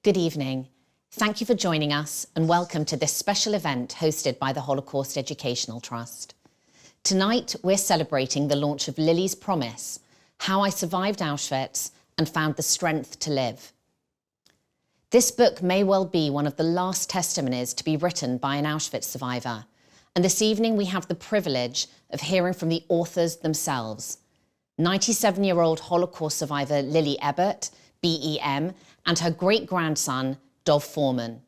Good evening. Thank you for joining us and welcome to this special event hosted by the Holocaust Educational Trust. Tonight, we're celebrating the launch of Lily's Promise, How I Survived Auschwitz and Found the Strength to Live. This book may well be one of the last testimonies to be written by an Auschwitz survivor, and this evening we have the privilege of hearing from the authors themselves. 97-year-old Holocaust survivor Lily Ebert, BEM, and her great-grandson, Dov Foreman.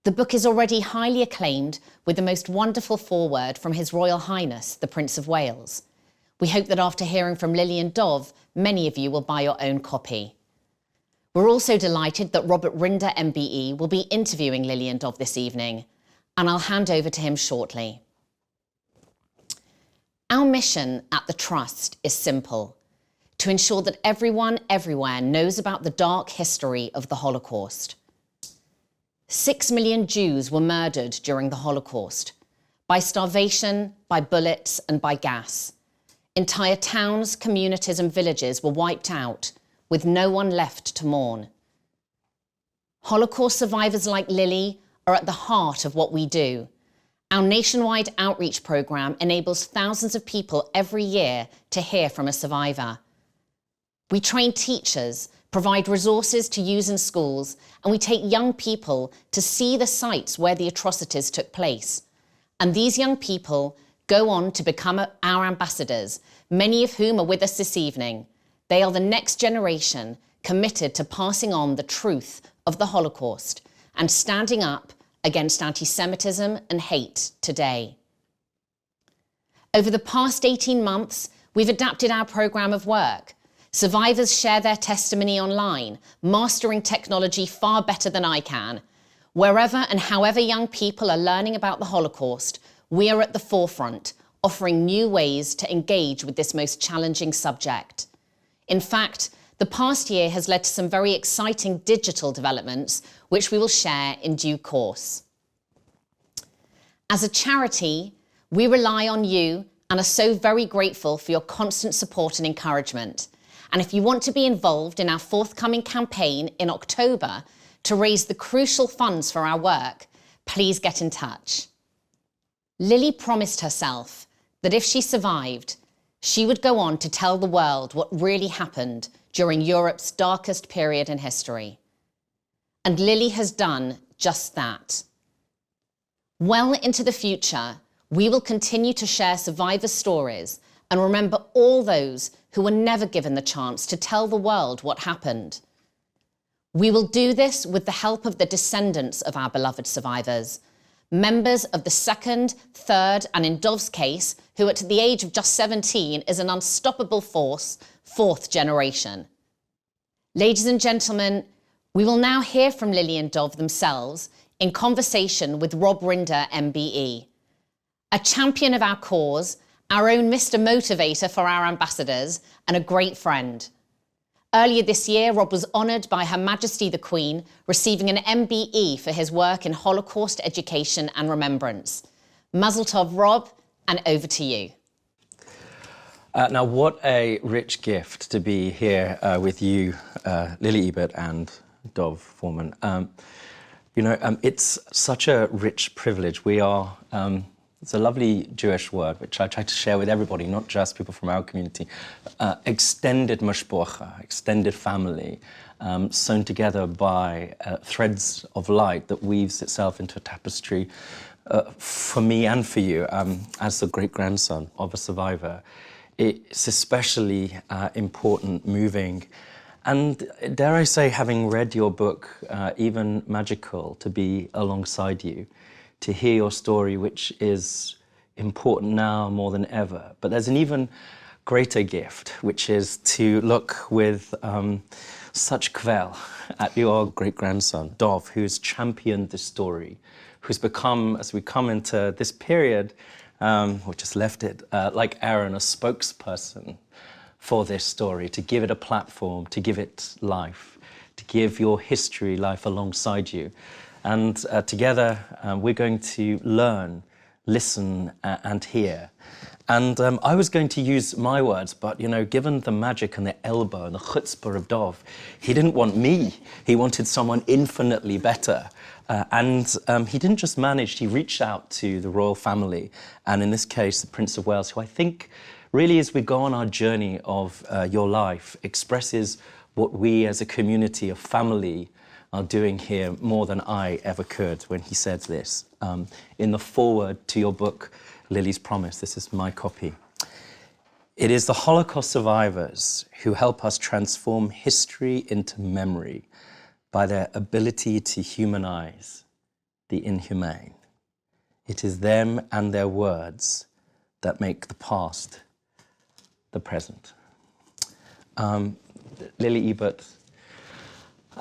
The book is already highly acclaimed with the most wonderful foreword from His Royal Highness, the Prince of Wales. We hope that after hearing from Lily and Dov, many of you will buy your own copy. We're also delighted that Robert Rinder, MBE, will be interviewing Lily and Dov this evening, and I'll hand over to him shortly. Our mission at the Trust is simple: to ensure that everyone everywhere knows about the dark history of the Holocaust. 6 million Jews were murdered during the Holocaust, by starvation, by bullets, and by gas. Entire towns, communities, and villages were wiped out, with no one left to mourn. Holocaust survivors like Lily are at the heart of what we do. Our nationwide outreach program enables thousands of people every year to hear from a survivor. We train teachers, provide resources to use in schools, and we take young people to see the sites where the atrocities took place. And these young people go on to become our ambassadors, many of whom are with us this evening. They are the next generation committed to passing on the truth of the Holocaust and standing up against anti-Semitism and hate today. Over the past 18 months, we've adapted our program of work. Survivors share their testimony online, mastering technology far better than I can. Wherever and however young people are learning about the Holocaust, we are at the forefront, offering new ways to engage with this most challenging subject. In fact, the past year has led to some very exciting digital developments, which we will share in due course. As a charity, we rely on you and are so very grateful for your constant support and encouragement. And if you want to be involved in our forthcoming campaign in October to raise the crucial funds for our work, please get in touch. Lily promised herself that if she survived, she would go on to tell the world what really happened during Europe's darkest period in history. And Lily has done just that. Well into the future, we will continue to share survivor stories and remember all those who were never given the chance to tell the world what happened. We will do this with the help of the descendants of our beloved survivors, members of the second, third, and in Dov's case, who at the age of just 17 is an unstoppable force, fourth generation. Ladies and gentlemen, we will now hear from Lily and Dov themselves in conversation with Rob Rinder, MBE, a champion of our cause, our own Mr. Motivator for our ambassadors, and a great friend. Earlier this year, Rob was honoured by Her Majesty the Queen, receiving an MBE for his work in Holocaust education and remembrance. Mazel tov, Rob, and over to you. Now, what a rich gift to be here with you, Lily Ebert and Dov Foreman. It's such a rich privilege. We are... It's a lovely Jewish word, which I try to share with everybody, not just people from our community. Extended mashpocha, extended family, sewn together by threads of light that weaves itself into a tapestry for me and for you, as the great-grandson of a survivor. It's especially important, moving, and dare I say, having read your book, even magical to be alongside you, to hear your story, which is important now more than ever. But there's an even greater gift, which is to look with such kvel at your great-grandson, Dov, who's championed this story, who's become, as we come into this period, or just left it, like Aaron, a spokesperson for this story, to give it a platform, to give it life, to give your history life alongside you. And together, we're going to learn, listen, and hear. And I was going to use my words, but, you know, given the magic and the elbow and the chutzpah of Dov, he didn't want me. He wanted someone infinitely better. He didn't just manage, he reached out to the royal family, and in this case, the Prince of Wales, who I think really, as we go on our journey of your life, expresses what we as a community, a family, are doing here more than I ever could when he said this. In the foreword to your book, Lily's Promise, this is my copy. It is the Holocaust survivors who help us transform history into memory by their ability to humanize the inhumane. It is them and their words that make the past the present. Lily Ebert,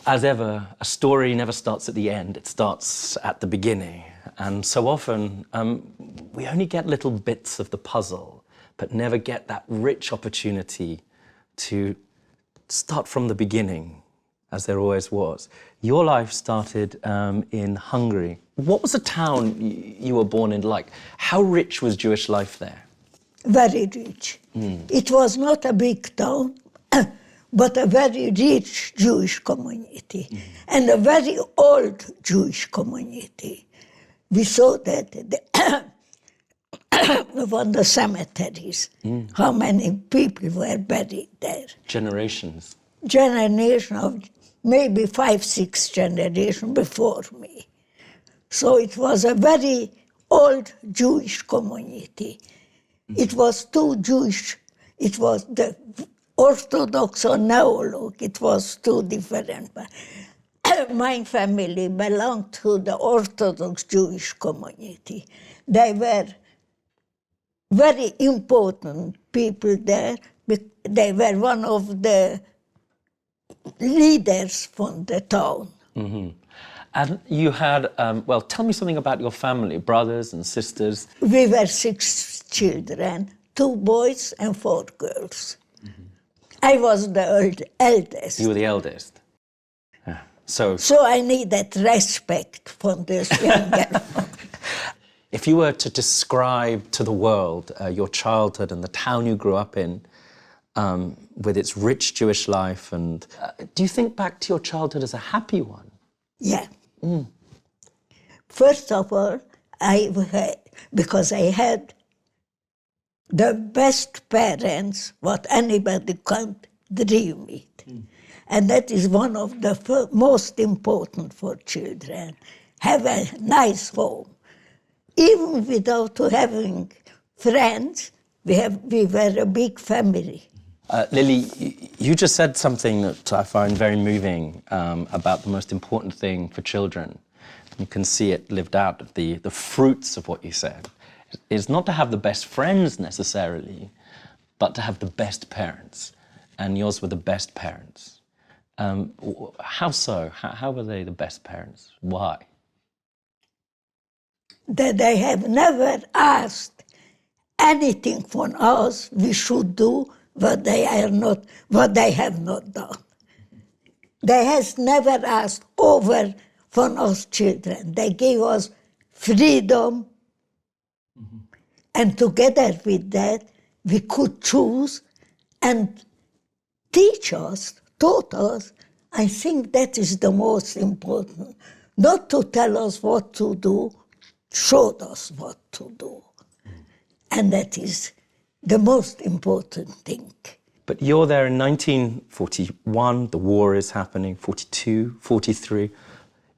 as ever, a story never starts at the end, it starts at the beginning. And so often, we only get little bits of the puzzle, but never get that rich opportunity to start from the beginning, as there always was. Your life started in Hungary. What was the town you were born in like? How rich was Jewish life there? Very rich. It was not a big town, but a very rich Jewish community, and a very old Jewish community. We saw that on the cemeteries, how many people were buried there. Generations. Generation of maybe 5, 6 generations before me. So it was a very old Jewish community. It was too Jewish. It was the Orthodox or Neolog. It was two different. My family belonged to the Orthodox Jewish community. They were very important people there. They were one of the leaders from the town. Mm-hmm. And you had, well, tell me something about your family, brothers and sisters. We were 6 children, 2 boys and 4 girls. I was the eldest. You were the eldest. So I needed respect from this younger one. If you were to describe to the world your childhood and the town you grew up in, with its rich Jewish life, and do you think back to your childhood as a happy one? Yeah. First of all, because I had the best parents what anybody can dream it. And that is one of the most important for children. Have a nice home. Even without having friends, we were a big family. Lily, you just said something that I find very moving about the most important thing for children. You can see it lived out, the fruits of what you said. Is not to have the best friends necessarily, but to have the best parents. And yours were the best parents. How so? How were they the best parents? Why? That they have never asked anything from us we should do what they have not done. They has never asked over from us children. They gave us freedom, and together with that, we could choose and taught us. I think that is the most important. Not to tell us what to do, showed us what to do. And that is the most important thing. But you're there in 1941, the war is happening, 42, 43.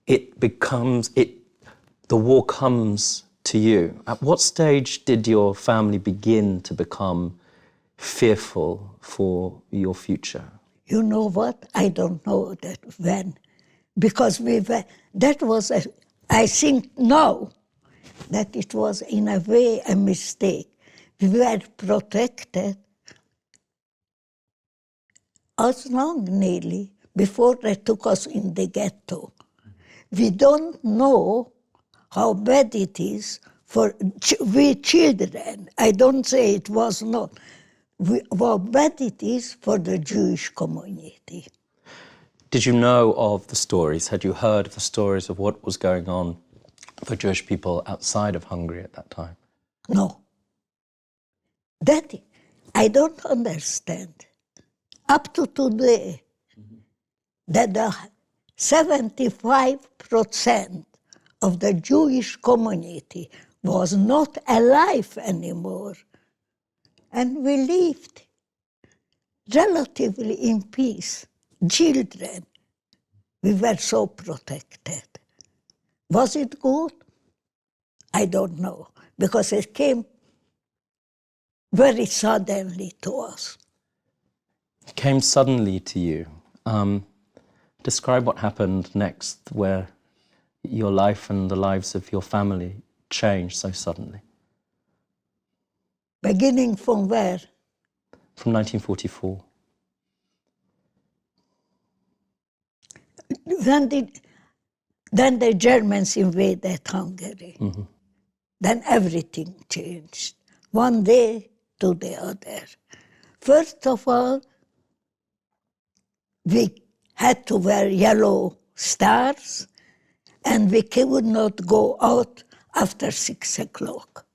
The war comes to you. At what stage did your family begin to become fearful for your future? You know what? I don't know that when. Because I think now that it was in a way a mistake. We were protected as long nearly before they took us in the ghetto. We don't know how bad it is for we children. I don't say it was not. How bad it is for the Jewish community. Did you know of the stories? Had you heard of the stories of what was going on for Jewish people outside of Hungary at that time? No. That I don't understand. Up to today, that the 75% of the Jewish community was not alive anymore. And we lived relatively in peace. Children, we were so protected. Was it good? I don't know, because it came very suddenly to us. It came suddenly to you. Describe what happened next, where your life and the lives of your family changed so suddenly. Beginning from where? From 1944. Then the Germans invaded Hungary. Mm-hmm. Then everything changed, one day to the other. First of all, we had to wear yellow stars, and we could not go out after 6 o'clock.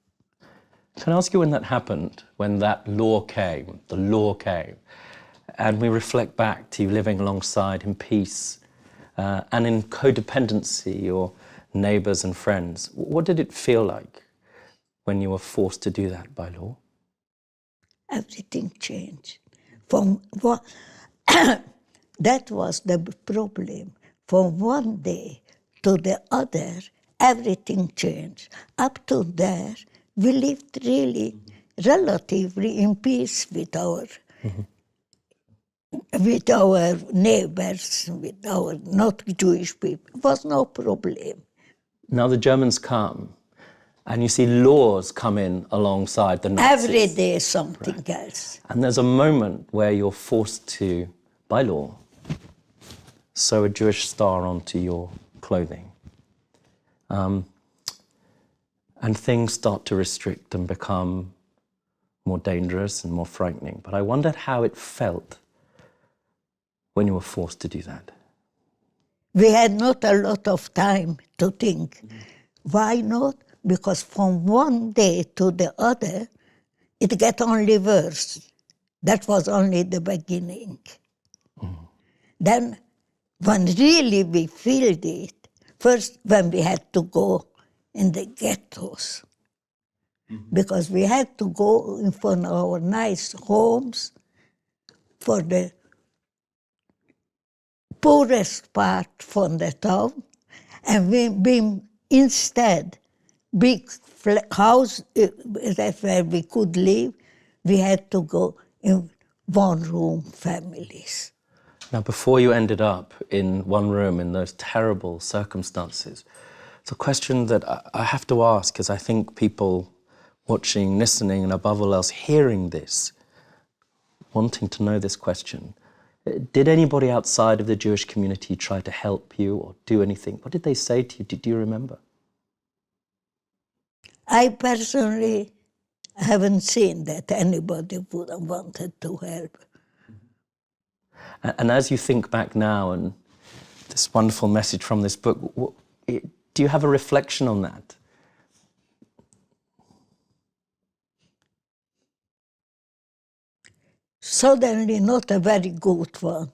Can I ask you when that happened, when that law came, the law came, and we reflect back to you living alongside in peace and in codependency, your neighbours and friends. What did it feel like when you were forced to do that by law? Everything changed. From what that was the problem. From one day to the other, everything changed. Up to there, we lived really relatively in peace with our neighbors, with our not Jewish people. It was no problem. Now the Germans come, and you see laws come in alongside the Nazis. Every day something else. And there's a moment where you're forced to, by law, sew a Jewish star onto your clothing. And things start to restrict and become more dangerous and more frightening. But I wondered how it felt when you were forced to do that. We had not a lot of time to think. Why not? Because from one day to the other, it got only worse. That was only the beginning. Then, when really we felt it, first when we had to go in the ghettos, because we had to go in from our nice homes for the poorest part from the town, and we instead big house that's where we could live, we had to go in one-room families. Now, before you ended up in one room in those terrible circumstances, it's a question that I have to ask, because I think people watching, listening, and above all else hearing this, wanting to know this question, did anybody outside of the Jewish community try to help you or do anything? What did they say to you? Do you remember? I personally haven't seen that anybody would have wanted to help. And as you think back now and this wonderful message from this book, do you have a reflection on that? Suddenly not a very good one,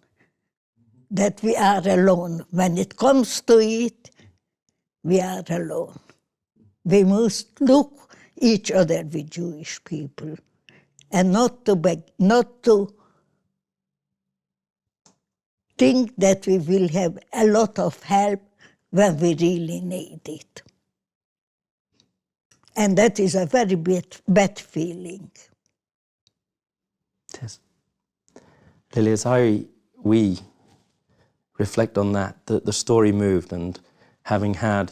that we are alone. When it comes to it, we are alone. We must look each other with Jewish people, and not to think that we will have a lot of help when we really need it. And that is a very bad feeling. It is. Lily, as we reflect on that, the story moved, and having had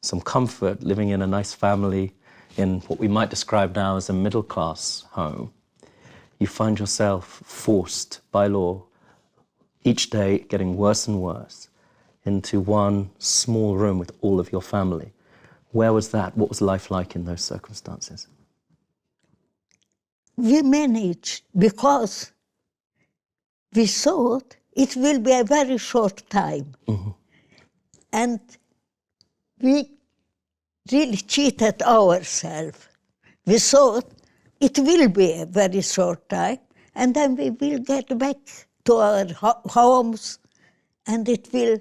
some comfort living in a nice family in what we might describe now as a middle-class home, you find yourself forced by law each day getting worse and worse into one small room with all of your family. Where was that? What was life like in those circumstances? We managed because we thought it will be a very short time. Mm-hmm. And we really cheated ourselves. We thought it will be a very short time, and then we will get back to our homes, and it will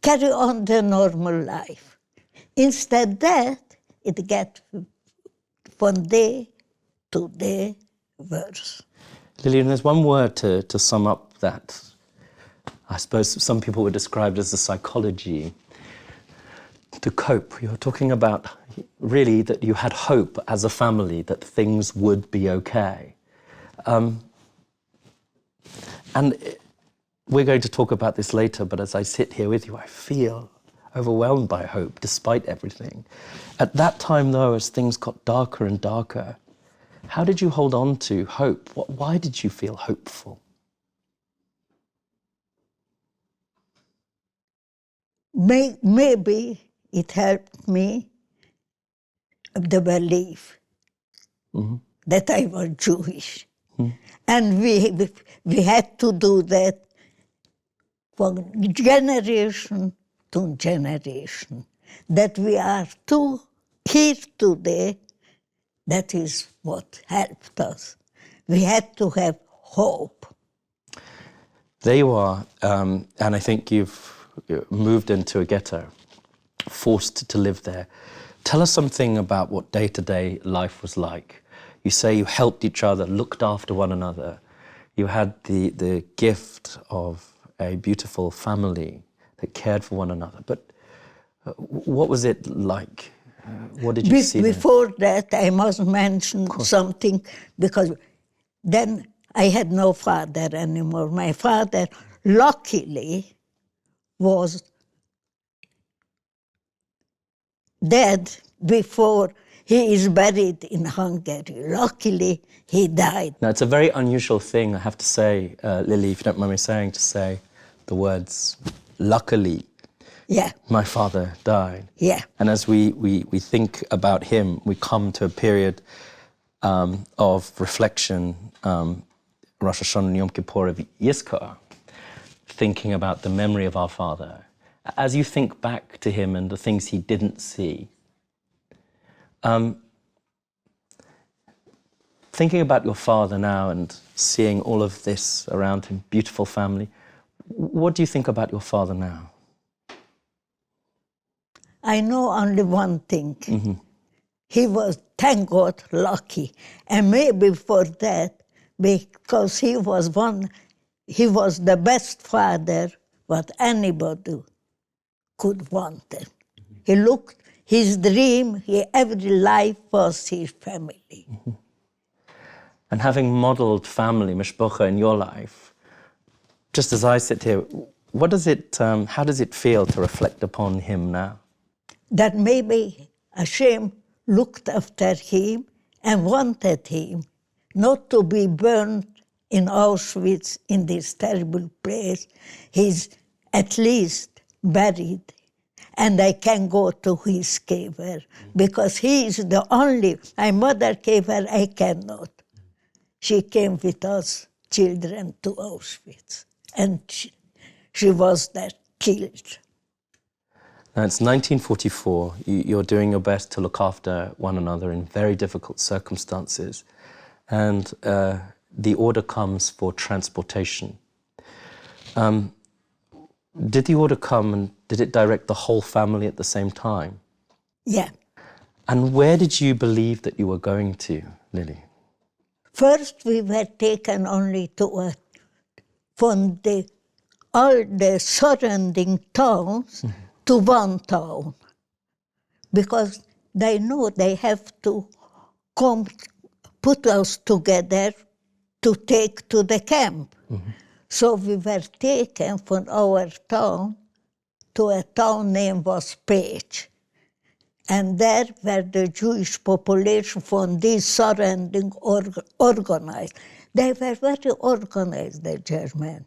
carry on the normal life. Instead that, it gets from day to day worse. Lillian, there's one word to sum up that I suppose some people would describe it as the psychology to cope. You're talking about really that you had hope as a family that things would be okay. And we're going to talk about this later, but as I sit here with you, I feel overwhelmed by hope despite everything. At that time, though, as things got darker and darker, how did you hold on to hope? Why did you feel hopeful? Maybe it helped me, the belief that I was Jewish. And we had to do that from generation to generation. That we are here today, that is what helped us. We had to have hope. There you are, and I think you've moved into a ghetto, forced to live there. Tell us something about what day-to-day life was like. You say you helped each other, looked after one another. You had the gift of a beautiful family that cared for one another. But what was it like? What did you see there? Before that, I must mention something, because then I had no father anymore. My father, luckily, was dead before he is buried in Hungary. Luckily, he died. Now, it's a very unusual thing, I have to say, Lily, if you don't mind me saying, to say the words, luckily, Yeah. my father died. Yeah. And as we think about him, we come to a period of reflection, Rosh Hashanah and Yom Kippur of Yizkor, thinking about the memory of our father. As you think back to him and the things he didn't see, thinking about your father now and seeing all of this around him, beautiful family, what do you think about your father now? I know only one thing. He was, thank God, lucky. And maybe for that, because he was the best father what anybody could want. He looked, his dream, every life was his family. And having modeled family, mishpocha, in your life, just as I sit here, how does it feel to reflect upon him now? That maybe Hashem looked after him and wanted him not to be burned in Auschwitz, in this terrible place. He's at least buried, and I can go to his kever, because he is the only, my mother kever, I cannot. She came with us children to Auschwitz, and she was there killed. Now, it's 1944. You're doing your best to look after one another in very difficult circumstances. And the order comes for transportation. Did the order come and did it direct the whole family at the same time? Yeah. And where did you believe that you were going to, Lily? First, we were taken only to from all the surrounding towns to one town, because they know they have to come put us together to take to the camp. So we were taken from our town to a town named was Pécs. And there were the Jewish population from these surrounding organized. They were very organized, the Germans,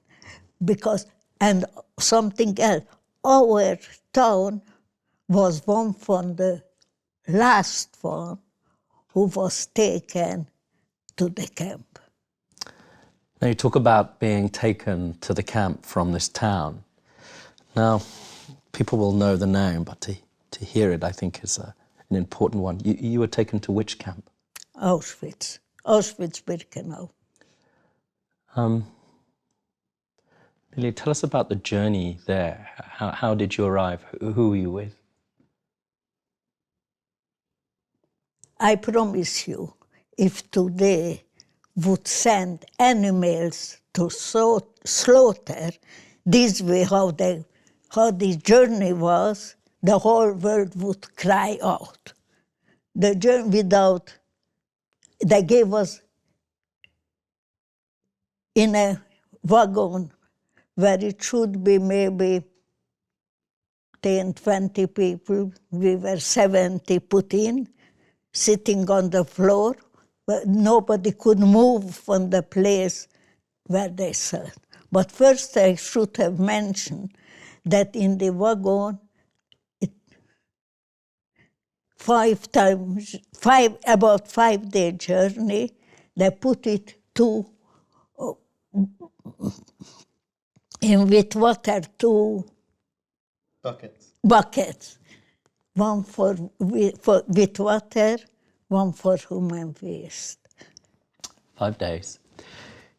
because, and something else, our town was one from the last one who was taken to the camp. Now, you talk about being taken to the camp from this town. Now, people will know the name, but to hear it, I think, is an important one. You were taken to which camp? Auschwitz-Birkenau. Lily, tell us about the journey there. How did you arrive? Who were you with? I promise you, if today would send animals to slaughter, this way how the journey was, the whole world would cry out. The journey without, they gave us in a wagon where it should be maybe 10, 20 people, we were 70 put in, sitting on the floor, but nobody could move from the place where they sat. But first I should have mentioned that in the wagon, about 5-day journey, they put it in with water, 2 buckets. One with water, one for human waste. 5 days.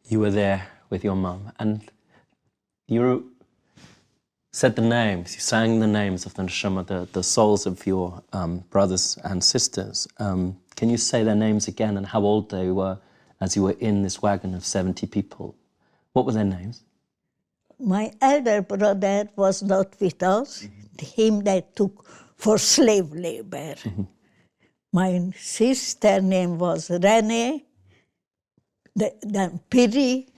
You were there with your mum, and you said the names, you sang the names of the neshama, the souls of your brothers and sisters. Can you say their names again and how old they were as you were in this wagon of 70 people? What were their names? My elder brother was not with us. Him they took for slave labor. My sister name was Renee, then Piri,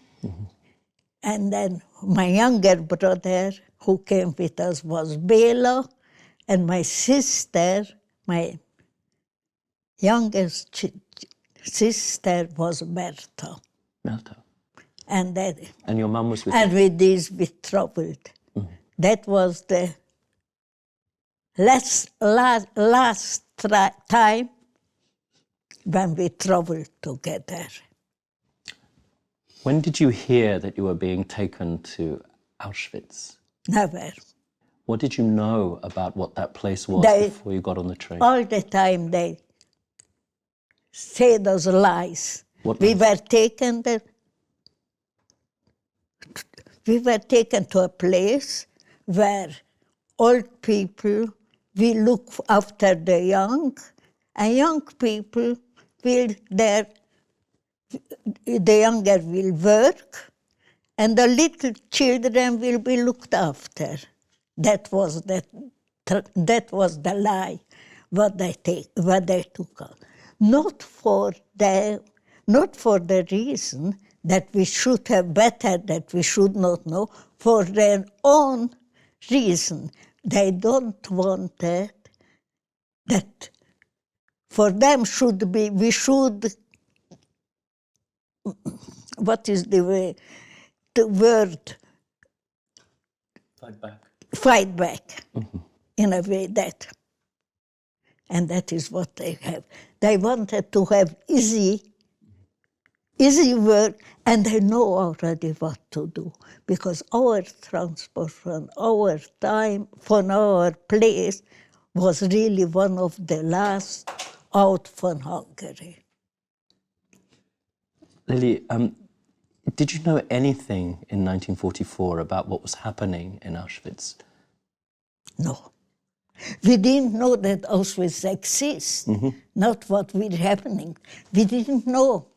and then my younger brother who came with us was Bela, and my sister, my youngest sister was Berta. Berta. And your mum was with you? And with this we traveled. That was the last time when we traveled together. When did you hear that you were being taken to Auschwitz? Never. What did you know about what that place was before you got on the train? All the time they say those lies. What we lies? We were taken to a place where old people will look after the young, and young people the younger will work, and the little children will be looked after. That was the lie, what they took out. Not for the reason that we should have better, that we should not know, for their own reason. They don't want that for them we should, what is the word? Fight back. Fight back, in a way that. And that is what they have. They wanted to have easy work, and they know already what to do. Because our transport from our time, from our place, was really one of the last out from Hungary. Lily, did you know anything in 1944 about what was happening in Auschwitz? No. We didn't know that Auschwitz exists, not what was happening. We didn't know.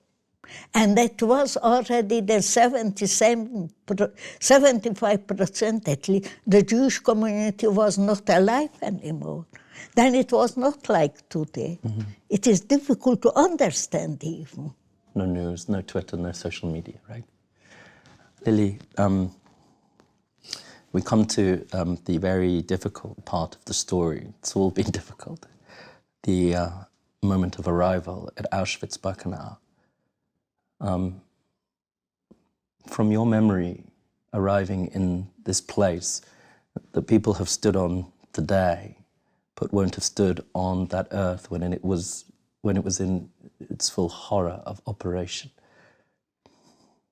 And that was already the 75% at least. The Jewish community was not alive anymore. Then it was not like today. It is difficult to understand even. No news, no Twitter, no social media, right? Lily, we come to the very difficult part of the story. It's all been difficult. The moment of arrival at Auschwitz-Birkenau. From your memory, arriving in this place that people have stood on today, but won't have stood on that earth when it was in its full horror of operation.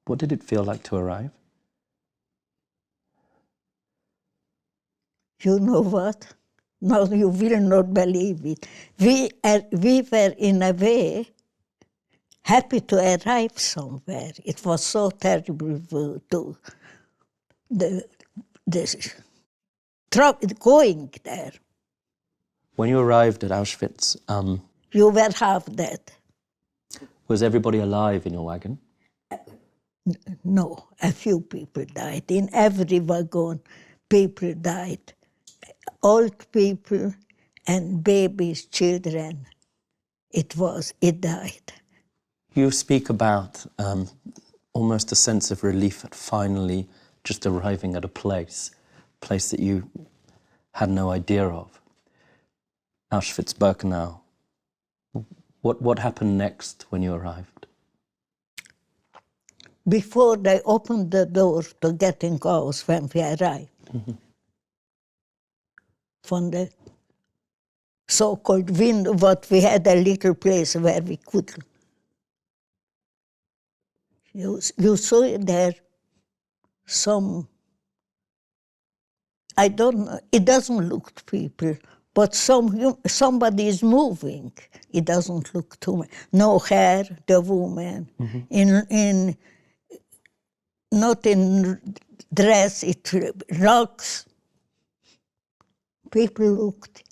What did it feel like to arrive? You know what? No, you will not believe it. We were in a way happy to arrive somewhere. It was so terrible to going there. When you arrived at Auschwitz, You were half dead. was everybody alive in your wagon? No, a few people died. In every wagon, people died. Old people and babies, children. It died. You speak about almost a sense of relief at finally just arriving at a place that you had no idea of. Auschwitz-Birkenau. What happened next when you arrived? Before they opened the door to getting house when we arrived, from the so-called window, what we had a little place where we could. You saw there some, I don't know, it doesn't look to people, but somebody is moving. It doesn't look to me. No hair, the woman, not in dress, it rocks. People looked,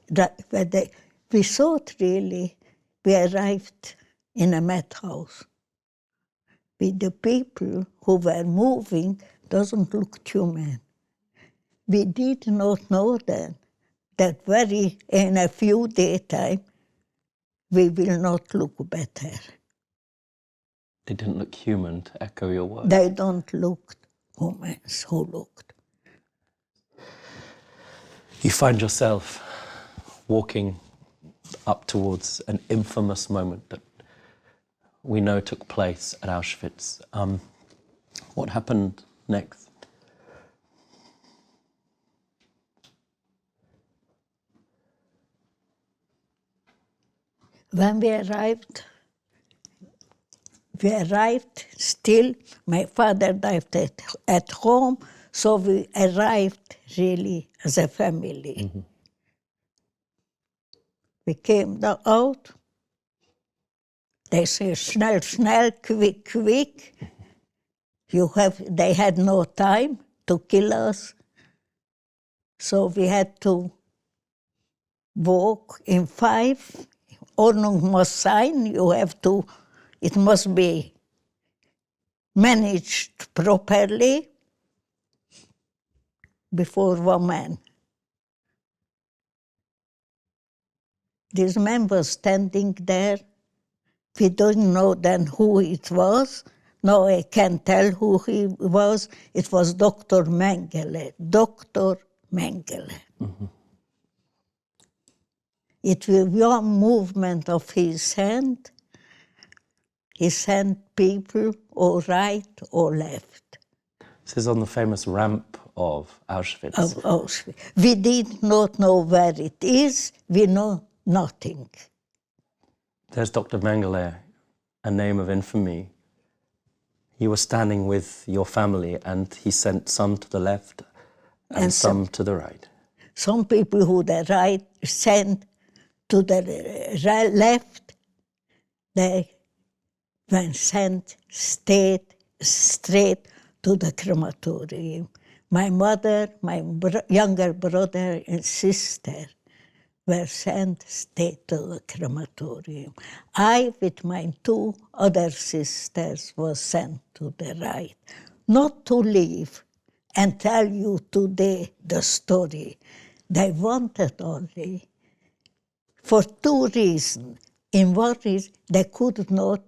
we thought really we arrived in a madhouse. With the people who were moving doesn't look human. We did not know then that in a few days time, we will not look better. They didn't look human, to echo your words. They don't look humans who looked. You find yourself walking up towards an infamous moment that we know took place at Auschwitz. What happened next? When we arrived still, my father died at home, so we arrived really as a family. We came out, they say, schnell, schnell, quick, quick. They had no time to kill us, so we had to walk in 5. Ordnung muss sein, it must be managed properly before one man. This man was standing there. We didn't know then who it was. Now I can tell who he was. It was Dr. Mengele. Dr. Mengele. It was one movement of his hand. He sent people or right or left. This is on the famous ramp of Auschwitz. Of Auschwitz. We did not know where it is. We know nothing. There's Dr. Mengele, a name of infamy. He was standing with your family and he sent some to the left and some to the right. Some people who the right sent to the left, they were sent straight to the crematorium. My mother, my younger brother and sister were sent straight to the crematorium. I, with my 2 other sisters, was sent to the right. Not to leave and tell you today the story. They wanted only for 2 reasons. In one reason, they could not,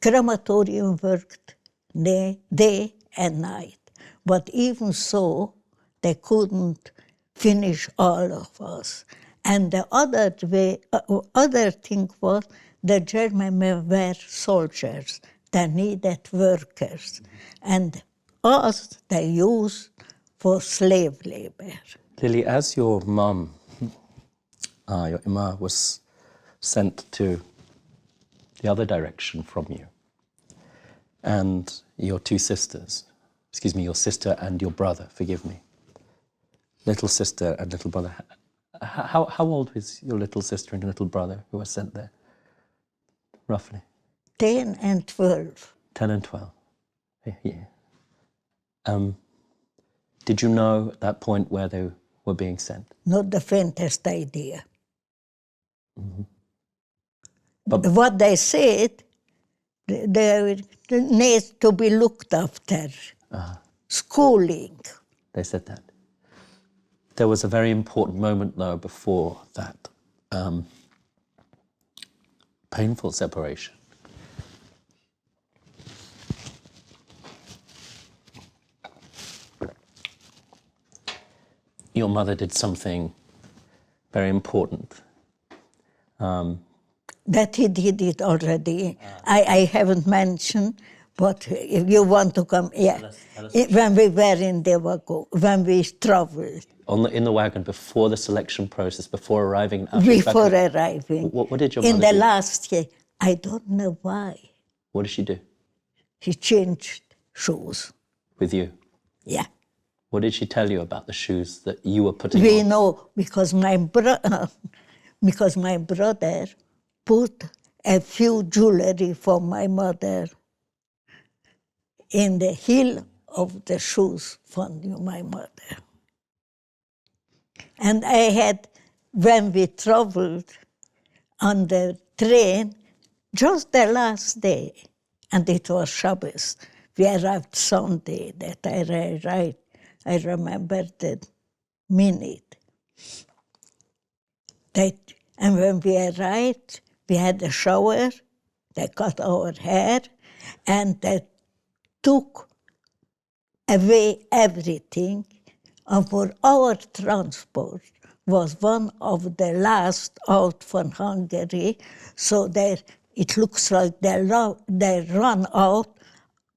crematorium worked day and night. But even so, they couldn't finish all of us. And the other thing was the Germans were soldiers. They needed workers. And us, they used for slave labor. Lily, as your mum, your Ima, was sent to the other direction from you, and your 2 sisters, your sister and your brother, forgive me, little sister and little brother, how old was your little sister and your little brother who were sent there, roughly? 10 and 12. 10 and 12. Yeah. Did you know at that point where they were being sent? Not the faintest idea. Mm-hmm. What they said, they need to be looked after. Schooling. They said that. There was a very important moment, though, before that painful separation. Your mother did something very important. That he did it already. I haven't mentioned, but if you want to come, yeah. Tell us. When we were in the wagon, when we traveled. In the wagon, before the selection process, before arriving at Before arriving. What did your mother in the do? last year, I don't know why. What did she do She changed shoes. with you? Yeah. What did she tell you about the shoes that you were putting We on? know because my brother put a few jewelry for my mother in the heel of the shoes for my mother. And I had, when we traveled on the train, just the last day, and it was Shabbos. We arrived Sunday that I arrived. I remember the minute. And when we arrived, we had a shower, they cut our hair, and they took away everything. And for our transport was one of the last out from Hungary, so it looks like they run out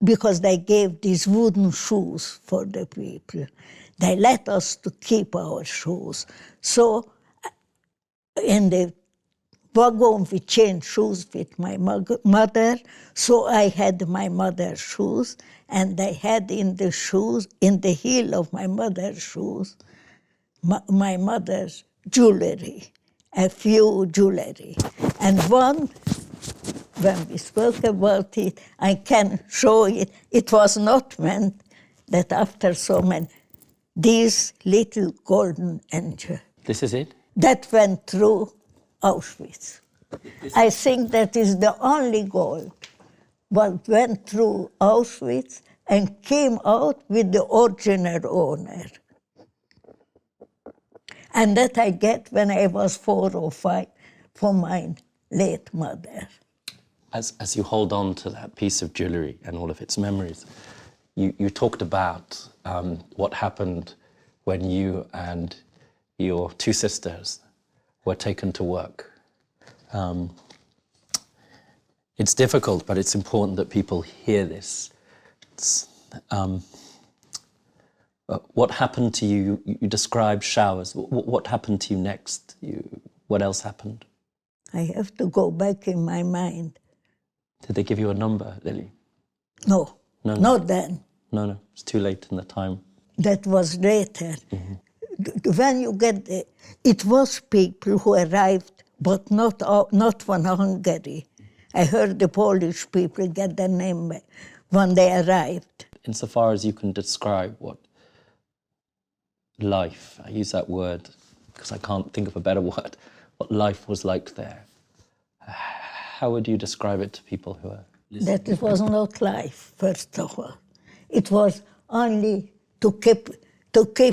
because they gave these wooden shoes for the people. They let us to keep our shoes. So in the wagon we changed shoes with my mother, so I had my mother's shoes, and I had in the heel of my mother's shoes, my mother's jewelry, a few jewelry. And one, when we spoke about it, I can show it. It was not meant that after so many, these little golden angels. This is it? That went through Auschwitz. I think that is the only gold what went through Auschwitz and came out with the original owner. And that I get when I was 4 or 5 for my late mother. As you hold on to that piece of jewellery and all of its memories, you talked about what happened when you and your 2 sisters were taken to work. It's difficult, but it's important that people hear this. What happened to you? You described showers. What happened to you next? What else happened? I have to go back in my mind. Did they give you a number, Lily? No, not then. No, it's too late in the time. That was later. Mm-hmm. When you get there, it was people who arrived, but not from Hungary. I heard the Polish people get their name when they arrived. Insofar as you can describe what life, I use that word because I can't think of a better word, what life was like there, how would you describe it to people who are listening? That it was not life, first of all. It was only to keep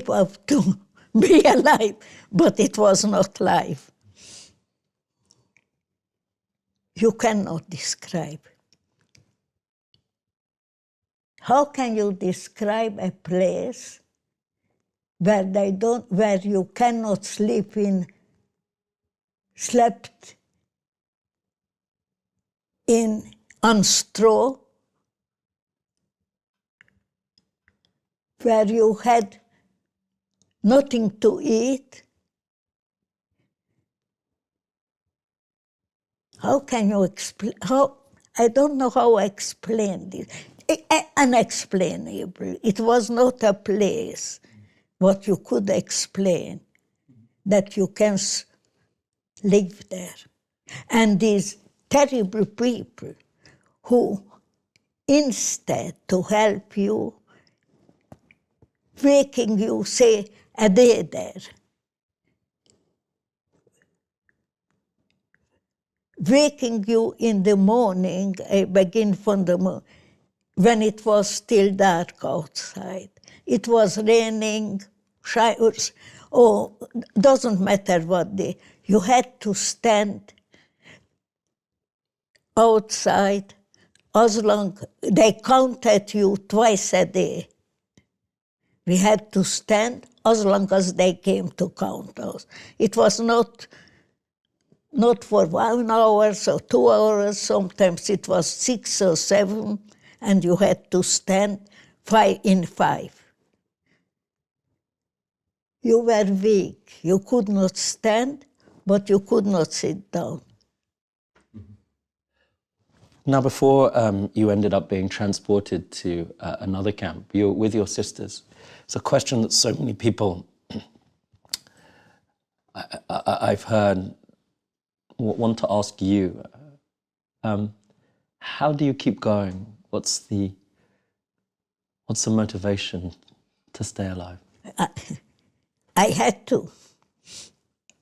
up, to be alive, but it was not life. You cannot describe. How can you describe a place where you cannot slept on straw, where you had nothing to eat? How can you explain? I don't know how I explain this. Unexplainable. It was not a place what you could explain, that you can live there. And these terrible people who, instead to help you, waking you, say, a day there. Waking you in the morning, I begin from the morning, when it was still dark outside. It was raining, showers, doesn't matter what day. You had to stand outside as long, they counted you twice a day. We had to stand as long as they came to count us. It was not for 1 hour or 2 hours, sometimes it was 6 or 7, and you had to stand 5 in 5. You were weak, you could not stand, but you could not sit down. Now, before you ended up being transported to another camp, you were with your sisters. It's a question that so many people I've heard want to ask you. How do you keep going? What's the motivation to stay alive? I had to.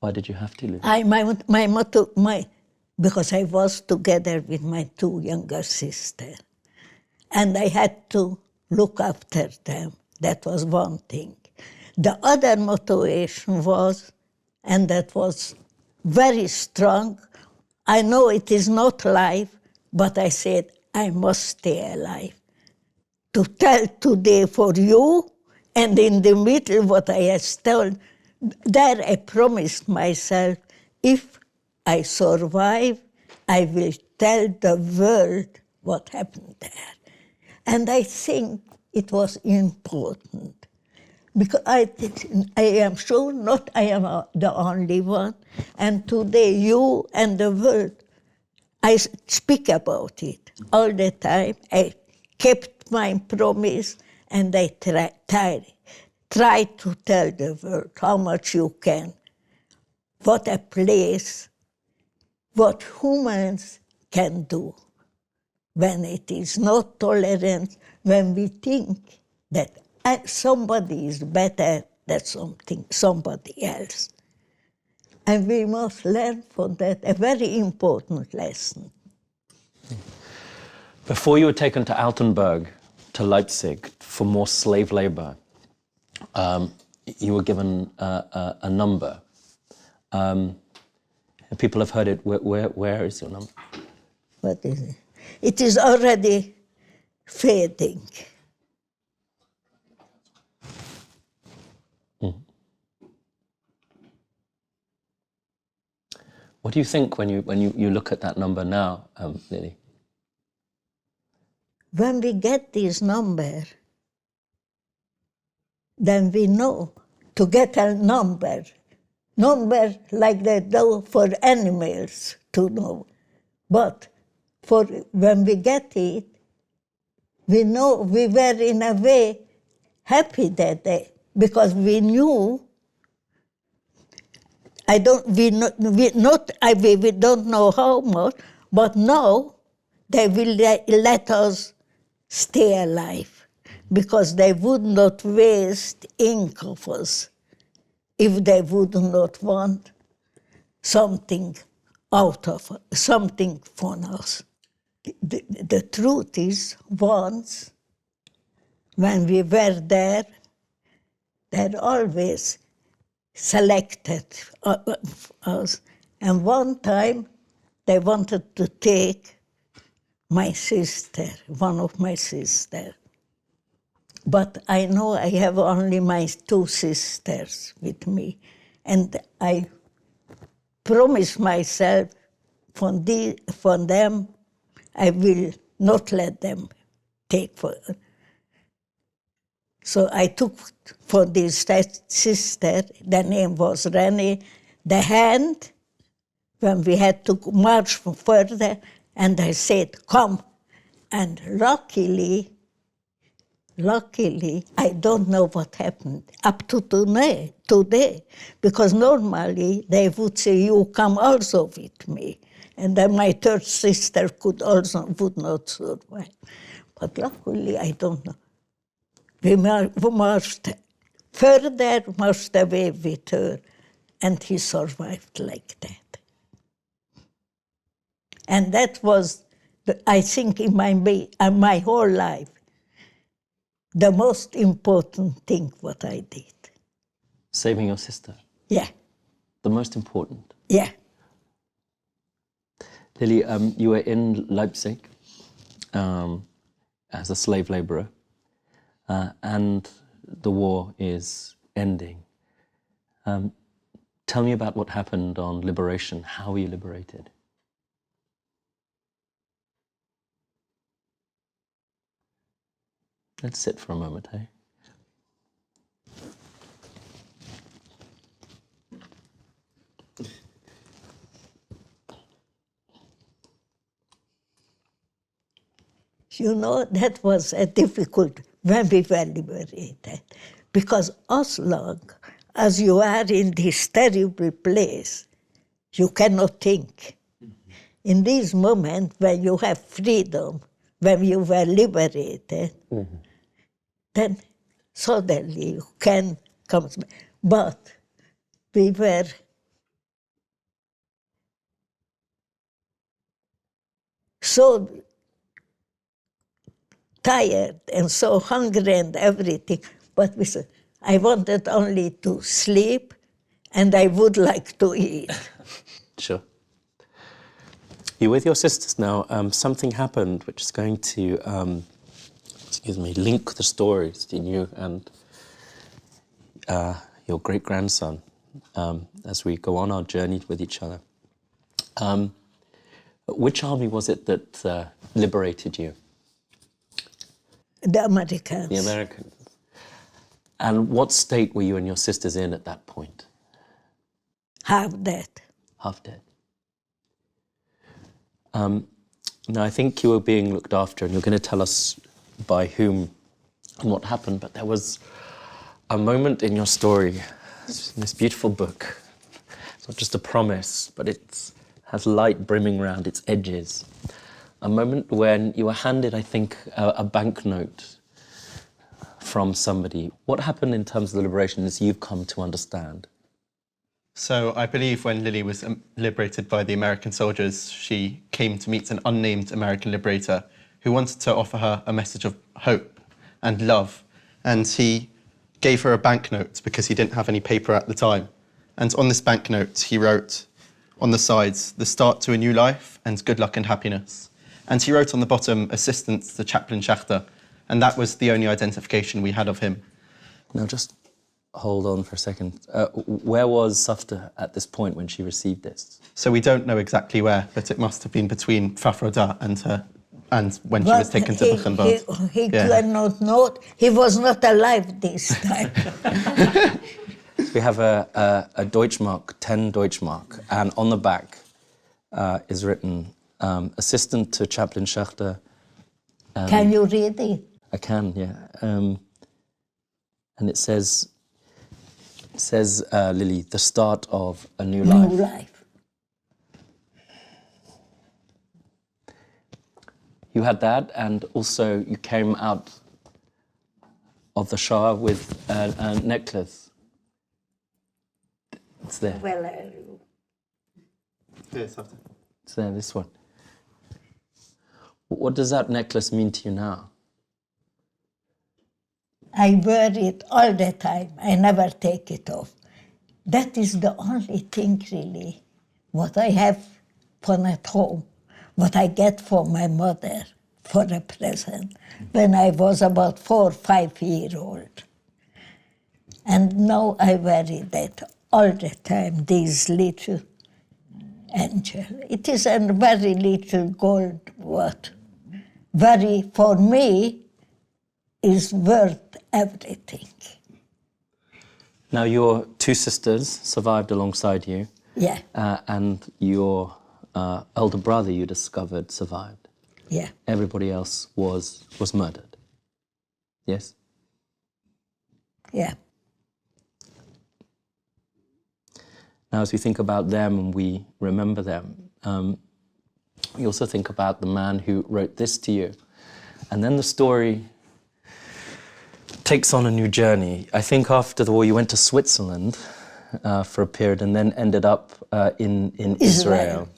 Why did you have to, Lily? Because I was together with my 2 younger sisters, and I had to look after them. That was one thing. The other motivation was, and that was very strong, I know it is not life, but I said, I must stay alive. To tell today for you, and in the middle what I have told, there I promised myself, if I survive, I will tell the world what happened there. And I think it was important, because I am sure not I am the only one, and today you and the world, I speak about it all the time. I kept my promise, and I try to tell the world how much you can, what a place, what humans can do when it is not tolerant, when we think that somebody is better than somebody else. And we must learn from that a very important lesson. Before you were taken to Altenburg, to Leipzig, for more slave labor, you were given a number. People have heard it. Where is your number? What is it? It is already fading. What do you think when you look at that number now, Lily? When we get this number, then we know to get a number like they do for animals to know. But when we get it, we know we were in a way happy that day, because we knew. We don't know how much, but now they will let us stay alive, because they would not waste ink of us if they would not want something something from us. The truth is, once, when we were there, they always selected us. And one time, they wanted to take my sister, one of my sisters. But I know I have only my 2 sisters with me. And I promised myself from them, I will not let them take for. So I took for this sister, the name was Rennie, the hand when we had to march further, and I said, come. And luckily, I don't know what happened up to today, because normally they would say, you come also with me. And then my third sister would not survive. But luckily, I don't know. We marched further, marched away with her, and he survived like that. And that was, I think, in my whole life, the most important thing what I did. Saving your sister. Yeah, The most important. yeah. Lily, you were in Leipzig as a slave laborer, and the war is ending. Tell me about what happened on liberation. How were you liberated? Let's sit for a moment, eh? You know, that was a difficult when we were liberated. Because as long as you are in this terrible place, you cannot think. In this moment, when you have freedom, when you were liberated, then suddenly you can come. But we were so tired and so hungry and everything. But we said, I wanted only to sleep and I would like to eat. Sure. You're with your sisters now. Something happened which is going to, link the stories to you and your great-grandson as we go on our journey with each other. Which army was it that liberated you? The Americans. The Americans. And what state were you and your sisters in at that point? Half dead. Half dead. Now, I think you were being looked after, and you're going to tell us by whom and what happened, but there was a moment in your story, in this beautiful book. It's not just a promise, but it has light brimming around its edges. A moment when you were handed, I think, a banknote from somebody. What happened in terms of the liberation as you've come to understand? So I believe when Lily was liberated by the American soldiers, she came to meet an unnamed American liberator who wanted to offer her a message of hope and love. And he gave her a banknote because he didn't have any paper at the time. And on this banknote, he wrote on the sides, "The start to a new life and good luck and happiness." And he wrote on the bottom, "Assistant to Chaplain Schachter." And that was the only identification we had of him. Now, just hold on for a second. Where was Safta at this point when she received this? So we don't know exactly where, but it must have been between Fafroda and her, and when she was taken to Buchenwald. He cannot know. He was not alive this time. We have a Deutschmark, 10 Deutschmark, and on the back is written, Assistant to Chaplain Schachter. Can you read it? I can, yeah. And it says, Lily, the start of a new life. New life. You had that, and also you came out of the shower with a necklace. It's there. Well, Yes, after. It's there, this one. What does that necklace mean to you now? I wear it all the time. I never take it off. That is the only thing, really, what I have from at home, what I get from my mother for a present when I was about 4 or 5 years old. And now I wear that all the time, this little angel. It is a very little gold what very, for me, is worth everything. Now, your 2 sisters survived alongside you. Yeah, And your elder brother, you discovered, survived. yeah. Everybody else was murdered. Yes? Yeah. Now, as we think about them and we remember them, you also think about the man who wrote this to you. And then the story takes on a new journey. I think after the war you went to Switzerland for a period and then ended up in Israel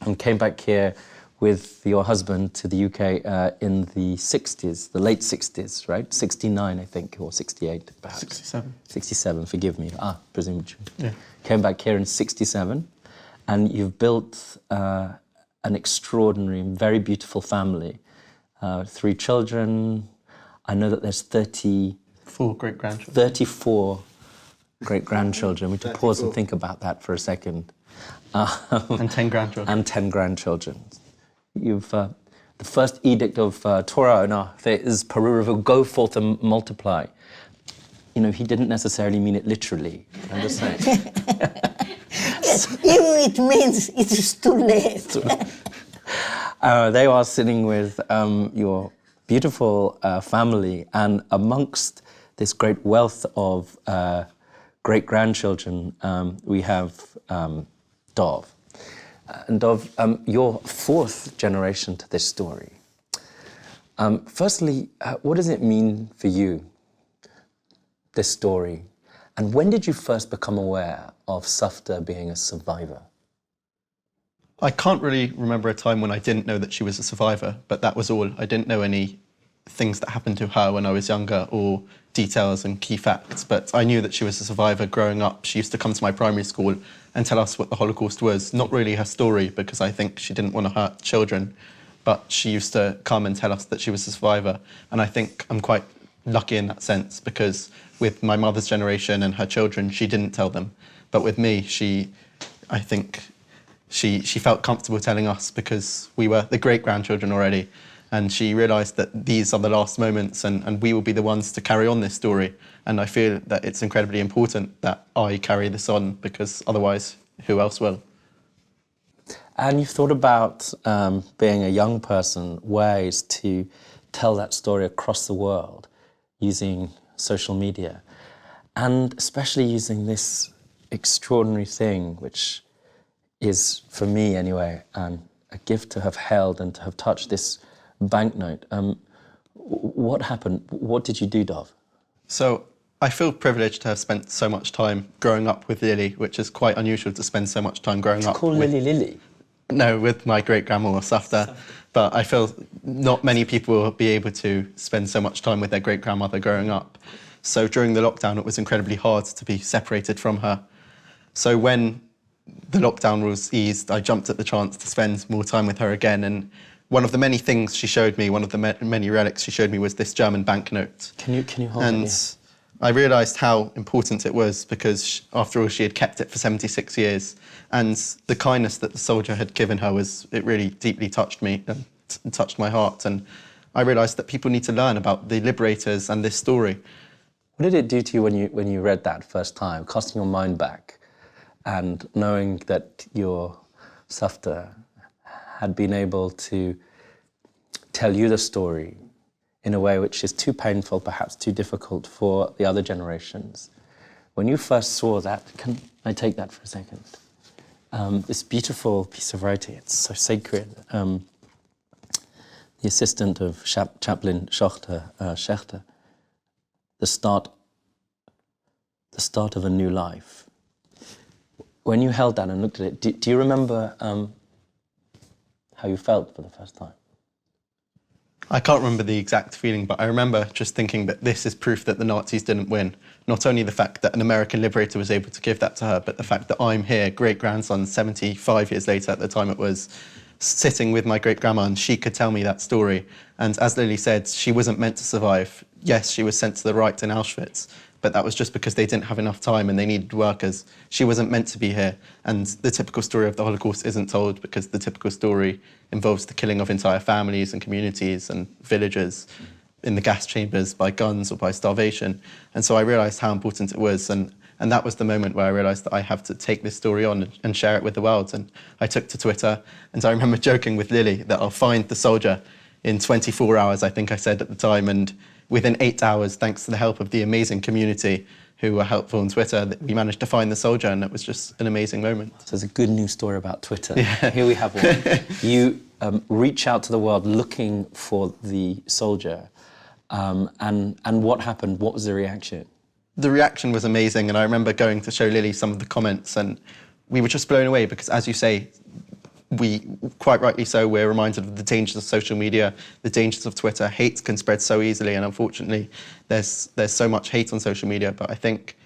and came back here with your husband to the UK in the 60s, the late 60s, right? 69, I think, or 68, perhaps. 67. 67, forgive me. Presumably. Yeah. Came back here in 67, and you've built an extraordinary, very beautiful family. 3 children. I know that there's 4 great-grandchildren. 34 great-grandchildren. We should pause and think about that for a second. And 10 grandchildren. And 10 grandchildren. You've the first edict of Torah in our faith is Peru, go forth and multiply. You know, he didn't necessarily mean it literally. I'm just saying. Yes, even it means it is too late. They are sitting with your beautiful family, and amongst this great wealth of great-grandchildren, we have Dov. And Dov, you're 4th generation to this story. Firstly, what does it mean for you, this story? And when did you first become aware of Safta being a survivor? I can't really remember a time when I didn't know that she was a survivor, but that was all. I didn't know any things that happened to her when I was younger or details and key facts, but I knew that she was a survivor growing up. She used to come to my primary school and tell us what the Holocaust was. Not really her story, because I think she didn't want to hurt children, but she used to come and tell us that she was a survivor. And I think I'm quite lucky in that sense, because with my mother's generation and her children, she didn't tell them. But with me, I think she felt comfortable telling us because we were the great-grandchildren already. And she realised that these are the last moments and we will be the ones to carry on this story. And I feel that it's incredibly important that I carry this on, because otherwise, who else will? And you've thought about, being a young person, ways to tell that story across the world using social media, and especially using this extraordinary thing, which is, for me anyway, a gift to have held and to have touched this banknote. What happened? What did you do, Dov? So I feel privileged to have spent so much time growing up with Lily, which is quite unusual to spend so much time growing up Call with... Lily? No, with my great-grandma or Safta. But I feel not many people will be able to spend so much time with their great-grandmother growing up. So during the lockdown, it was incredibly hard to be separated from her. So when the lockdown rules eased, I jumped at the chance to spend more time with her again. And one of the many things she showed me, one of the many relics she showed me, was this German banknote. Can you hold it? And I realised how important it was, because after all, she had kept it for 76 years. And the kindness that the soldier had given her it really deeply touched me and touched my heart. And I realised that people need to learn about the liberators and this story. What did it do to you when you read that first time, casting your mind back and knowing that your Safta had been able to tell you the story in a way which is too painful, perhaps too difficult for the other generations? When you first saw that, can I take that for a second? This beautiful piece of writing, it's so sacred. The assistant of Chaplain Schechter, the start of a new life. When you held that and looked at it, do you remember how you felt for the first time? I can't remember the exact feeling, but I remember just thinking that this is proof that the Nazis didn't win. Not only the fact that an American liberator was able to give that to her, but the fact that I'm here, great-grandson, 75 years later at the time it was, sitting with my great-grandma, and she could tell me that story. And as Lily said, she wasn't meant to survive. Yes, she was sent to the right in Auschwitz, but that was just because they didn't have enough time and they needed workers. She wasn't meant to be here. And the typical story of the Holocaust isn't told, because the typical story involves the killing of entire families and communities and villages in the gas chambers by guns or by starvation. And so I realised how important it was. And that was the moment where I realised that I have to take this story on and share it with the world. And I took to Twitter, and I remember joking with Lily that I'll find the soldier in 24 hours, I think I said at the time, and within 8 hours, thanks to the help of the amazing community who were helpful on Twitter, that we managed to find the soldier, and it was just an amazing moment. So there's a good news story about Twitter. Yeah. Here we have one. You reach out to the world looking for the soldier, and what happened? What was the reaction? The reaction was amazing, and I remember going to show Lily some of the comments, and we were just blown away because, as you say, we, quite rightly so, we're reminded of the dangers of social media, the dangers of Twitter. Hate can spread so easily, and unfortunately, there's so much hate on social media. But I think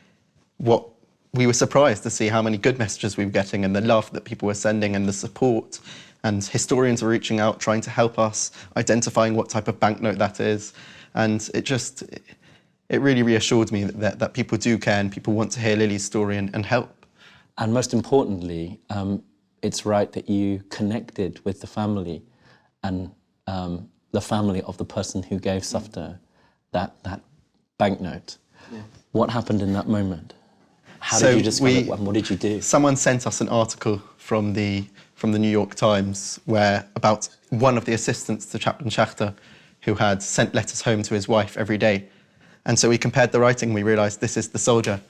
we were surprised to see how many good messages we were getting, and the love that people were sending, and the support. And historians were reaching out, trying to help us, identifying what type of banknote that is. And it really reassured me that people do care and people want to hear Lily's story and help. And most importantly, it's right that you connected with the family and the family of the person who gave Safta that banknote. Yeah. What happened in that moment? How did you discover it, and what did you do? Someone sent us an article from the New York Times about one of the assistants to Chaplain Chapter who had sent letters home to his wife every day. And so we compared the writing, we realised this is the soldier.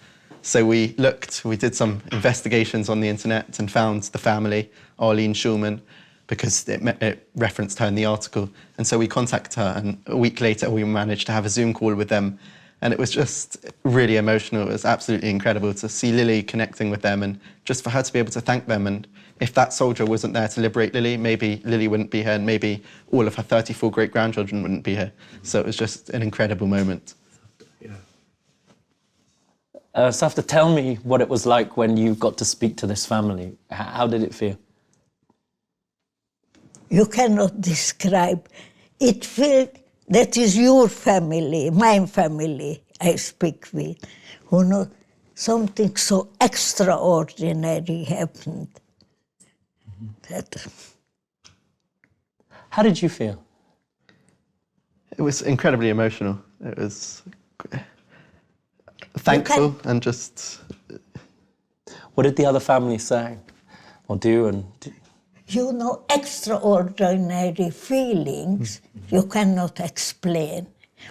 So we did some investigations on the internet and found the family, Arlene Schulman, because it referenced her in the article. And so we contacted her, and a week later we managed to have a Zoom call with them. And it was just really emotional. It was absolutely incredible to see Lily connecting with them, and just for her to be able to thank them. And if that soldier wasn't there to liberate Lily, maybe Lily wouldn't be here, and maybe all of her 34 great-grandchildren wouldn't be here. So it was just an incredible moment. Safta, tell me what it was like when you got to speak to this family. How did it feel? You cannot describe. It felt that is your family, my family I speak with, who know something so extraordinary happened. How did you feel? It was incredibly emotional. It was thankful and just... What did the other family say or do? You know, extraordinary feelings you cannot explain.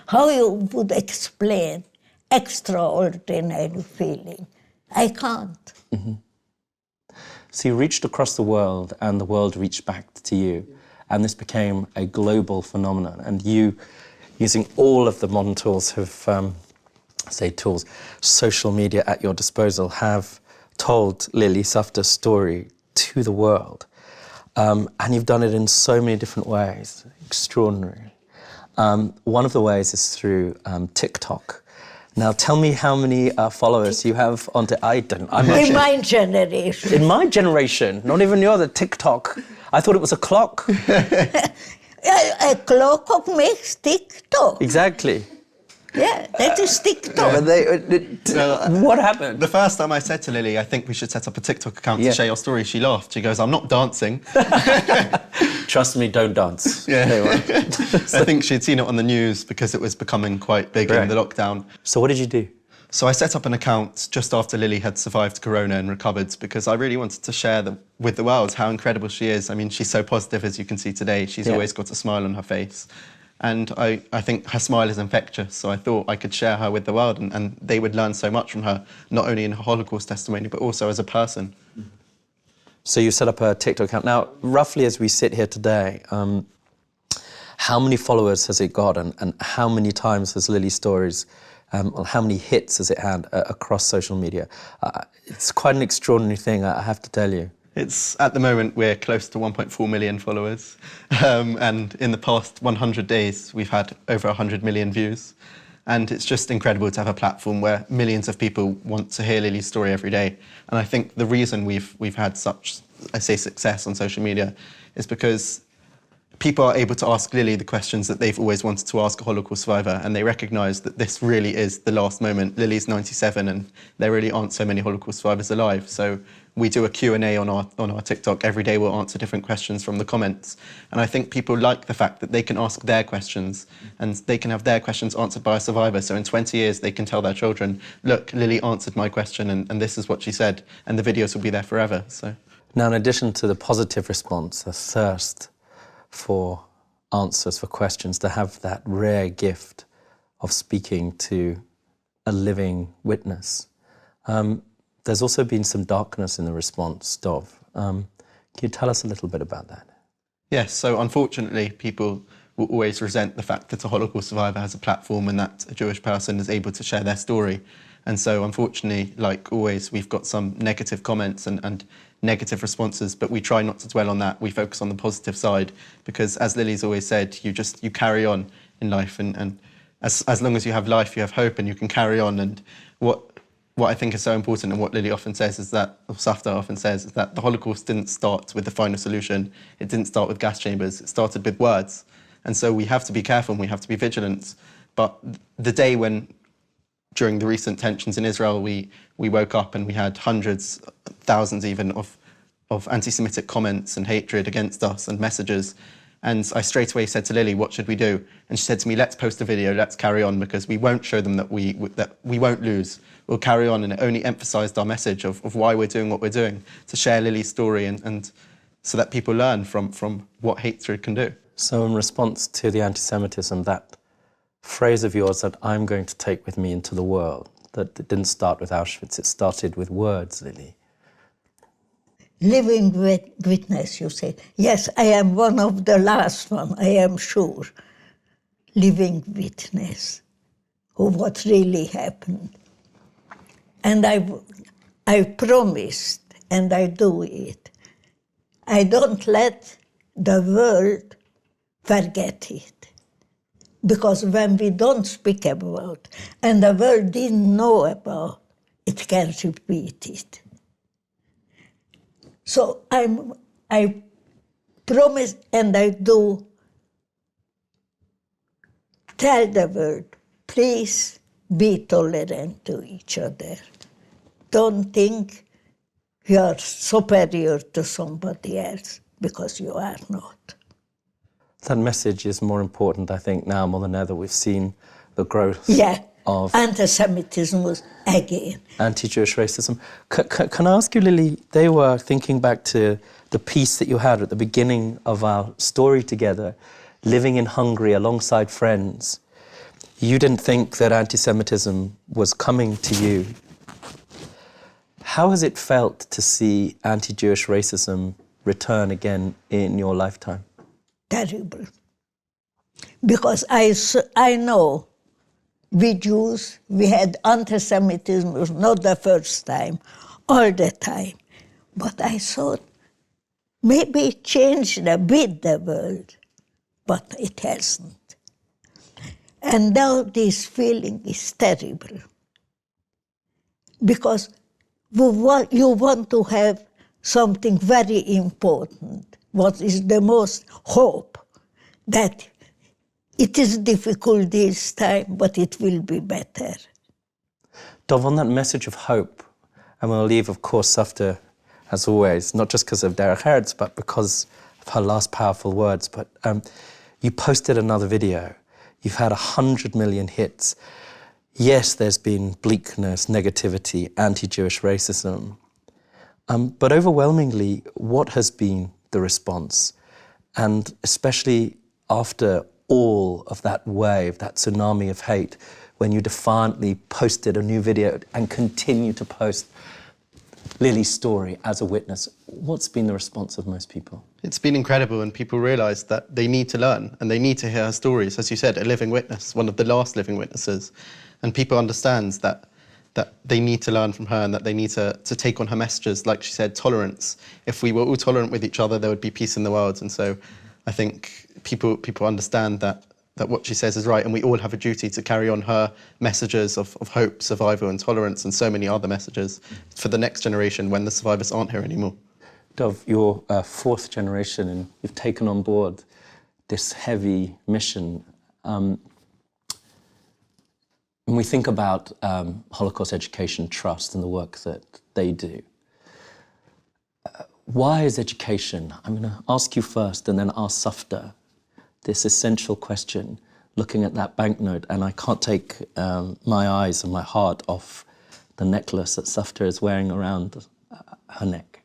How you would explain extraordinary feeling? I can't. Mm-hmm. So you reached across the world, and the world reached back to you, and this became a global phenomenon. And you, using all of the modern tools social media at your disposal, have told Lily Safta's story to the world. And you've done it in so many different ways, extraordinary. One of the ways is through TikTok. Now, tell me how many followers you have on in my generation. In my generation, not even your other TikTok. I thought it was a clock. A clock makes TikTok. Exactly. Yeah, that is TikTok. Yeah. What happened? The first time I said to Lily, I think we should set up a TikTok account to share your story, she laughed. She goes, I'm not dancing. Trust me, don't dance. Yeah. I think she'd seen it on the news because it was becoming quite big in the lockdown. So what did you do? So I set up an account just after Lily had survived Corona and recovered, because I really wanted to share with the world how incredible she is. I mean, she's so positive, as you can see today. She's always got a smile on her face. And I think her smile is infectious, so I thought I could share her with the world, and they would learn so much from her, not only in her Holocaust testimony, but also as a person. So you set up a TikTok account. Now, roughly as we sit here today, how many followers has it got, and how many times has Lily's stories, how many hits has it had across social media? It's quite an extraordinary thing, I have to tell you. At the moment, we're close to 1.4 million followers. And in the past 100 days, we've had over 100 million views. And it's just incredible to have a platform where millions of people want to hear Lily's story every day. And I think the reason we've had such, I say, success on social media is because people are able to ask Lily the questions that they've always wanted to ask a Holocaust survivor, and they recognise that this really is the last moment. Lily's 97, and there really aren't so many Holocaust survivors alive. So we do a Q&A on our TikTok. Every day we'll answer different questions from the comments. And I think people like the fact that they can ask their questions, and they can have their questions answered by a survivor. So in 20 years, they can tell their children, look, Lily answered my question, and this is what she said. And the videos will be there forever. So now, in addition to the positive response, the thirst for answers, for questions, to have that rare gift of speaking to a living witness. There's also been some darkness in the response, Dov. Can you tell us a little bit about that? Yes, so unfortunately, people will always resent the fact that a Holocaust survivor has a platform and that a Jewish person is able to share their story. And so unfortunately, like always, we've got some negative comments and negative responses, but we try not to dwell on that. We focus on the positive side because, as Lily's always said, you carry on in life, and as long as you have life, you have hope and you can carry on. And what I think is so important and what Lily often says is that, or Safta often says, is that the Holocaust didn't start with the final solution. It didn't start with gas chambers. It started with words. And so we have to be careful and we have to be vigilant. But the day when, during the recent tensions in Israel, we woke up and we had hundreds, thousands even, of anti-Semitic comments and hatred against us and messages. And I straight away said to Lily, what should we do? And she said to me, let's post a video, let's carry on, because we won't show them that we won't lose. We'll carry on. And it only emphasised our message of why we're doing what we're doing, to share Lily's story and so that people learn from what hatred can do. So in response to the anti-Semitism, that phrase of yours that I'm going to take with me into the world, that it didn't start with Auschwitz, it started with words, Lily. Living witness, you say. Yes, I am one of the last one, I am sure. Living witness of what really happened. And I promised, and I do it. I don't let the world forget it. Because when we don't speak about, and the world didn't know about, it can repeat it. So I promise and I do tell the world, please be tolerant to each other. Don't think you are superior to somebody else, because you are not. That message is more important, I think, now more than ever. We've seen the growth of anti-Semitism again. Anti-Jewish racism. Can I ask you, Lily, they were thinking back to the piece that you had at the beginning of our story together, living in Hungary alongside friends. You didn't think that anti-Semitism was coming to you. How has it felt to see anti-Jewish racism return again in your lifetime? Terrible. Because I know we Jews, we had anti-Semitism, it was not the first time, all the time. But I thought maybe it changed a bit the world, but it hasn't. And now this feeling is terrible. Because you want to have something very important, what is the most hope, that it is difficult this time, but it will be better. Dov, on that message of hope, and we'll leave, of course, Safta, as always, not just because of Derech Eretz, but because of her last powerful words, but you posted another video. You've had 100 million hits. Yes, there's been bleakness, negativity, anti-Jewish racism, but overwhelmingly, what has been the response? And especially after all of that wave, that tsunami of hate, when you defiantly posted a new video and continue to post Lily's story as a witness, what's been the response of most people? It's been incredible, and people realise that they need to learn and they need to hear her stories. As you said, a living witness, one of the last living witnesses. And people understand that they need to learn from her and that they need to take on her messages. Like she said, tolerance. If we were all tolerant with each other, there would be peace in the world. And so I think people understand that what she says is right, and we all have a duty to carry on her messages of hope, survival and tolerance, and so many other messages for the next generation when the survivors aren't here anymore. Dov, you're fourth generation and you've taken on board this heavy mission. When we think about Holocaust Education Trust and the work that they do, why is education? I'm going to ask you first and then ask Safta this essential question, looking at that banknote, and I can't take my eyes and my heart off the necklace that Safta is wearing around her neck.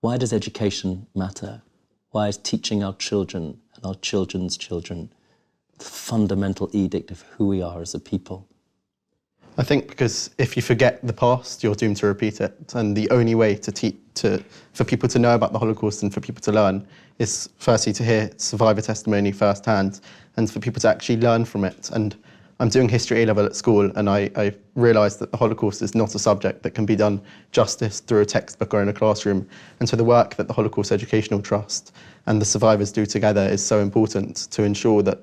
Why does education matter? Why is teaching our children and our children's children fundamental edict of who we are as a people? I think because if you forget the past, you're doomed to repeat it. And the only way for people to know about the Holocaust and for people to learn is firstly to hear survivor testimony firsthand and for people to actually learn from it. And I'm doing history A-level at school, and I realised that the Holocaust is not a subject that can be done justice through a textbook or in a classroom. And so the work that the Holocaust Educational Trust and the survivors do together is so important to ensure that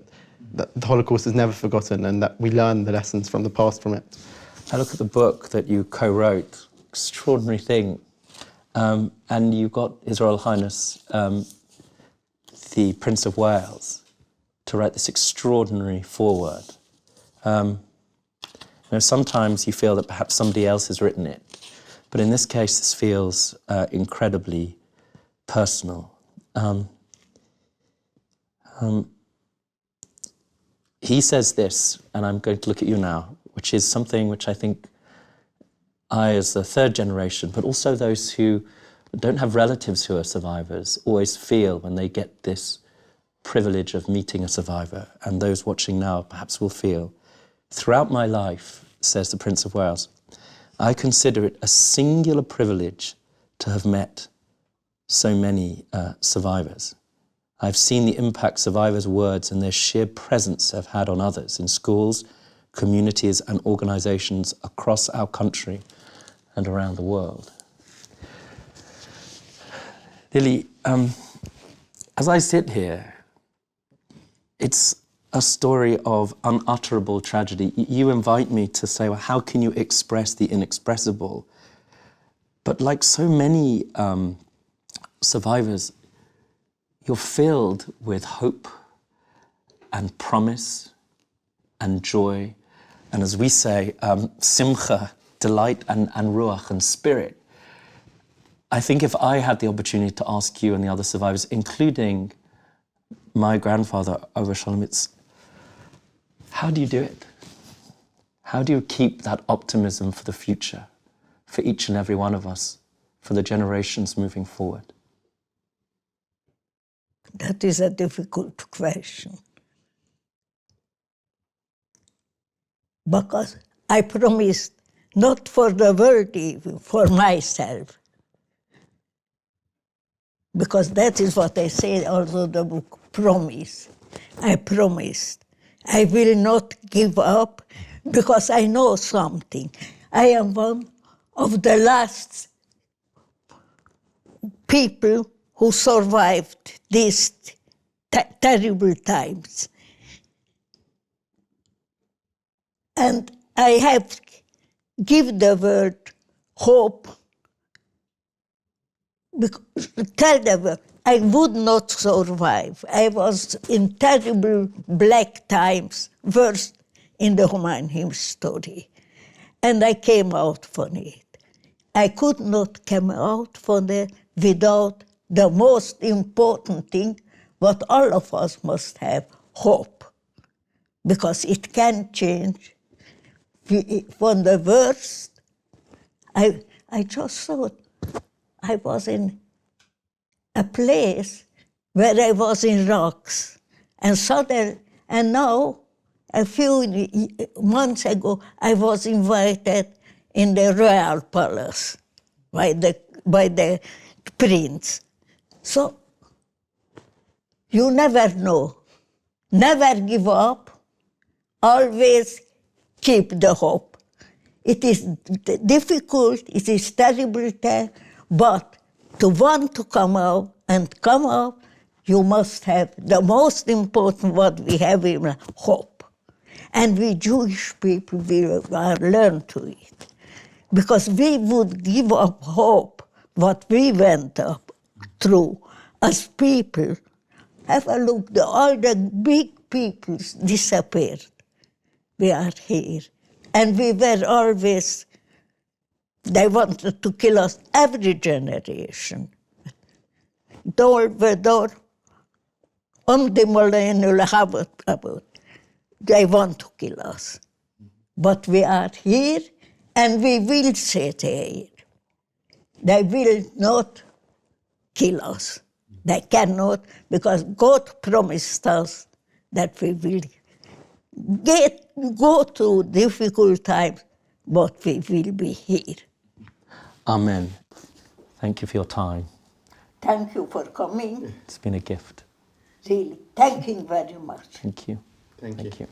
the Holocaust is never forgotten and that we learn the lessons from the past from it. I look at the book that you co-wrote, extraordinary thing, and you got His Royal Highness, the Prince of Wales, to write this extraordinary foreword. Sometimes you feel that perhaps somebody else has written it, but in this case this feels incredibly personal. He says this, and I'm going to look at you now, which is something which I think I, as the third generation, but also those who don't have relatives who are survivors, always feel when they get this privilege of meeting a survivor, and those watching now perhaps will feel. Throughout my life, says the Prince of Wales, I consider it a singular privilege to have met so many survivors. I've seen the impact survivors' words and their sheer presence have had on others in schools, communities and organisations across our country and around the world. Lily, as I sit here, it's a story of unutterable tragedy. You invite me to say, well, how can you express the inexpressible? But like so many survivors, you're filled with hope and promise and joy. And as we say, simcha, delight and ruach and spirit. I think if I had the opportunity to ask you and the other survivors, including my grandfather, Over Shalom, it's how do you do it? How do you keep that optimism for the future, for each and every one of us, for the generations moving forward? That is a difficult question. Because I promised, not for the world even, for myself. Because that is what I say, also the book, promise. I promised. I will not give up because I know something. I am one of the last people who survived these terrible times. And I have give the world hope. Because, tell the world, I would not survive. I was in terrible black times, worst in the human history. And I came out from it. I could not come out from it without the most important thing, what all of us must have, hope. Because it can change. From the worst, I just thought I was in a place where I was in rocks. And now, a few months ago, I was invited in the royal palace by the prince. So, you never know. Never give up. Always keep the hope. It is difficult, it is terrible time, but to want to come out, you must have the most important what we have in hope. And we Jewish people, we learn to it. Because we would give up hope, what we went up through as people. Have a look, all the big peoples disappeared. We are here. And we were always, they wanted to kill us, every generation. Door by door, they want to kill us. But we are here, and we will sit here. They will not kill us. They cannot, because God promised us that we will go through difficult times, but we will be here. Amen. Thank you for your time. Thank you for coming. It's been a gift. Really, thank you very much. Thank you. Thank you. you.